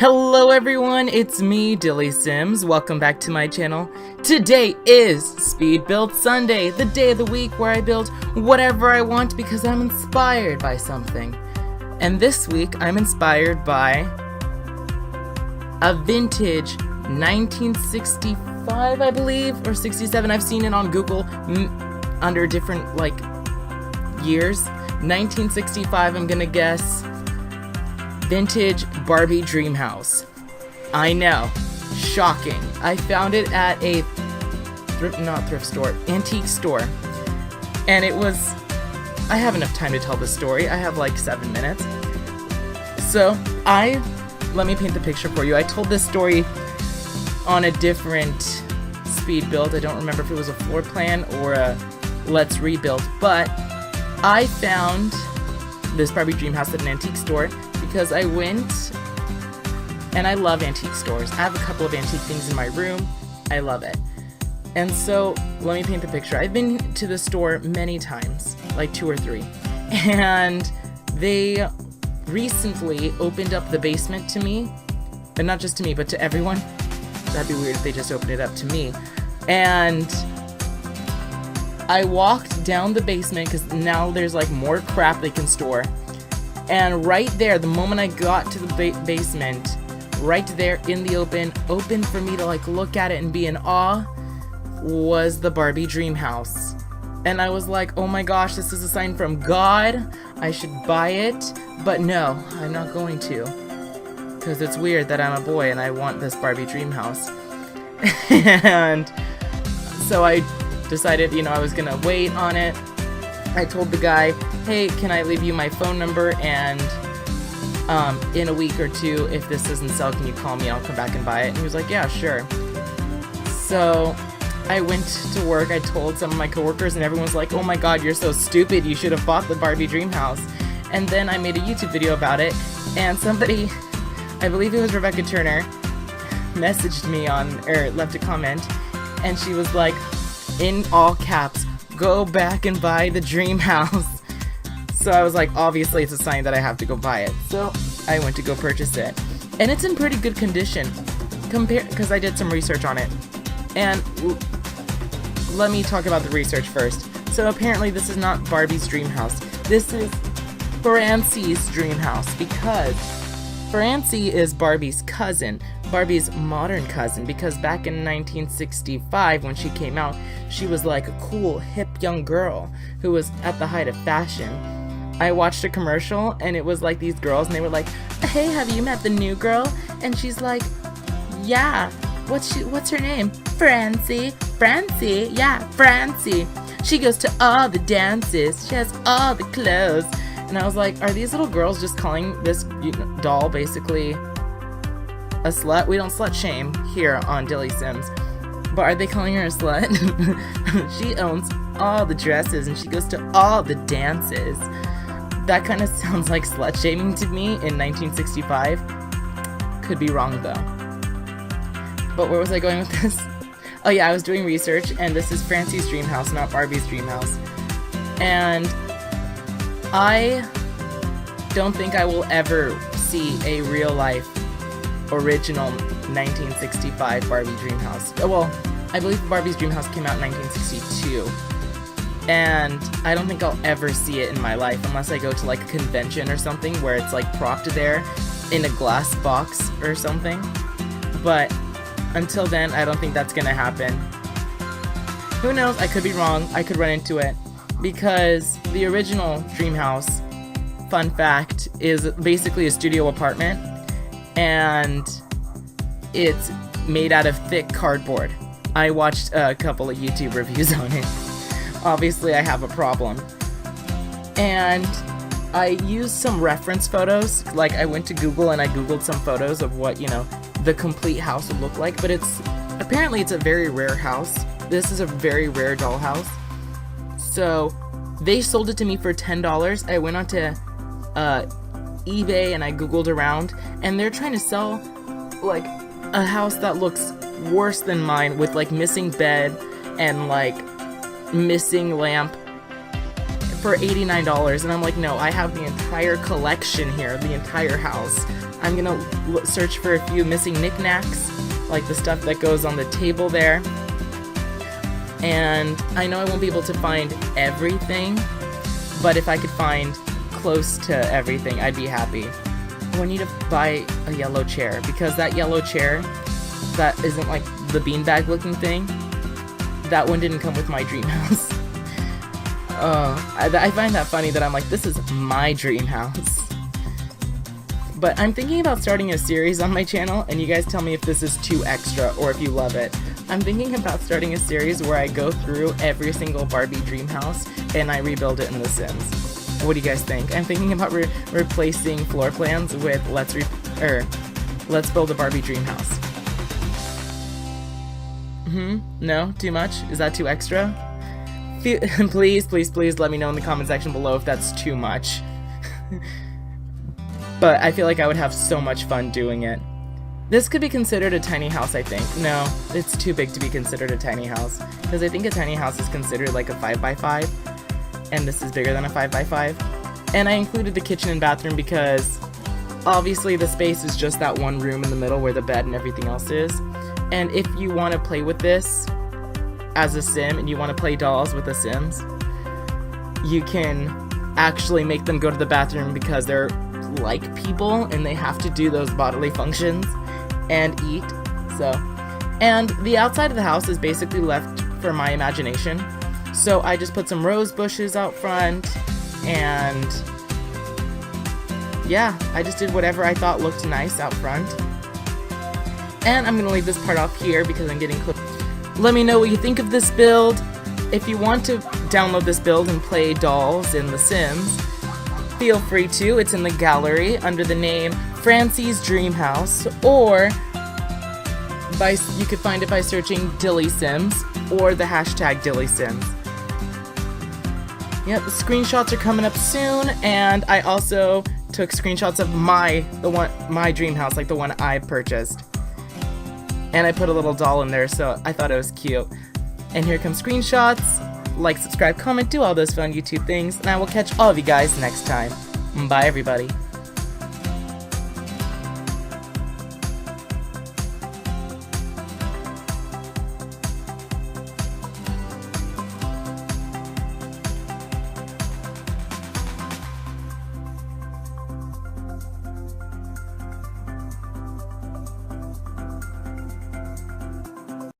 Hello everyone, it's me, DillysSims. Welcome back to my channel. Today is Speed Build Sunday, the day of the week where I build whatever I want because I'm inspired by something. And this week, I'm inspired by a vintage 1965, I believe, or 67. I've seen it on Google under different, years. 1965, I'm gonna guess. Vintage Barbie dream house. I know, shocking. I found it at a antique store. And it was, I have enough time to tell the story. I have like 7 minutes. So let me paint the picture for you. I told this story on a different speed build. I don't remember if it was a floor plan or a let's rebuild, but I found this Barbie dream house at an antique store because I went, and I love antique stores. I have a couple of antique things in my room. I love it. And so, let me paint the picture. I've been to the store many times, like 2 or 3. And they recently opened up the basement to me. And not just to me, but to everyone. That'd be weird if they just opened it up to me. And I walked down the basement because now there's like more crap they can store. And right there, the moment I got to the basement, right there in the open for me to like look at it and be in awe, was the Barbie dream house. And I was like, oh my gosh, this is a sign from God. I should buy it. But no, I'm not going to. Because it's weird that I'm a boy and I want this Barbie dream house. And so I decided, I was gonna wait on it. I told the guy, hey, can I leave you my phone number, and in a week or 2, if this doesn't sell, can you call me? I'll come back and buy it. And he was like, yeah, sure. So I went to work. I told some of my coworkers, and everyone's like, oh my god, you're so stupid. You should have bought the Barbie dream house. And then I made a YouTube video about it, and somebody, I believe it was Rebecca Turner, messaged me or left a comment, and she was like, in all caps, go back and buy the dream house. So I was like, obviously it's a sign that I have to go buy it. So I went to go purchase it. And it's in pretty good condition, because I did some research on it. And let me talk about the research first. So apparently this is not Barbie's dream house. This is Francie's dream house, because Francie is Barbie's cousin. Barbie's modern cousin, because back in 1965 when she came out, she was like a cool, hip young girl who was at the height of fashion. I watched a commercial and it was like these girls and they were like, hey, have you met the new girl? And she's like, yeah, what's her name? Francie. Yeah, Francie. She goes to all the dances, she has all the clothes. And I was like, are these little girls just calling this doll basically a slut? We don't slut shame here on DillysSims, but are they calling her a slut? She owns all the dresses and she goes to all the dances. That kind of sounds like slut shaming to me in 1965. Could be wrong though. But where was I going with this? Oh yeah, I was doing research, and this is Francie's dream house, not Barbie's dream house. And I don't think I will ever see a real life original 1965 Barbie dream house. Well, I believe Barbie's dream house came out in 1962. And I don't think I'll ever see it in my life unless I go to like a convention or something where it's like propped there in a glass box or something. But until then, I don't think that's gonna happen. Who knows? I could be wrong. I could run into it. Because the original dream house, fun fact, is basically a studio apartment. And it's made out of thick cardboard. I watched a couple of YouTube reviews on it. Obviously, I have a problem. And I used some reference photos. Like, I went to Google and I Googled some photos of what, the complete house would look like. But apparently it's a very rare house. This is a very rare doll house. So, they sold it to me for $10. I went onto eBay and I Googled around, and they're trying to sell like a house that looks worse than mine, with like missing bed and like missing lamp. for $89, and I'm like, no, I have the entire collection here, the entire house. I'm gonna search for a few missing knickknacks, like the stuff that goes on the table there. And I know I won't be able to find everything, but if I could find close to everything, I'd be happy. Oh, I need to buy a yellow chair, because that yellow chair that isn't like the beanbag looking thing, that one didn't come with my dream house. I find that funny that I'm like, this is my dream house. But I'm thinking about starting a series on my channel, and you guys tell me if this is too extra or if you love it. I'm thinking about starting a series where I go through every single Barbie dream house and I rebuild it in The Sims. What do you guys think? I'm thinking about replacing floor plans with let's build a Barbie dream house. No? Too much? Is that too extra? Please, please, please let me know in the comment section below if that's too much. But I feel like I would have so much fun doing it. This could be considered a tiny house, I think. No, it's too big to be considered a tiny house. Because I think a tiny house is considered like a 5x5. And this is bigger than a 5x5. And I included the kitchen and bathroom because obviously the space is just that one room in the middle where the bed and everything else is. And if you want to play with this as a sim and you want to play dolls with the Sims, you can actually make them go to the bathroom because they're like people and they have to do those bodily functions and eat. And the outside of the house is basically left for my imagination. So I just put some rose bushes out front, and yeah, I just did whatever I thought looked nice out front. And I'm gonna leave this part off here because I'm getting close. Let me know what you think of this build. If you want to download this build and play dolls in The Sims, feel free to. It's in the gallery under the name Francie's Dream House, or you could find it by searching DillysSims or the hashtag DillysSims. Yep, the screenshots are coming up soon, and I also took screenshots of my dream house, like the one I purchased. And I put a little doll in there, so I thought it was cute. And here come screenshots. Like, subscribe, comment, do all those fun YouTube things, and I will catch all of you guys next time. Bye, everybody.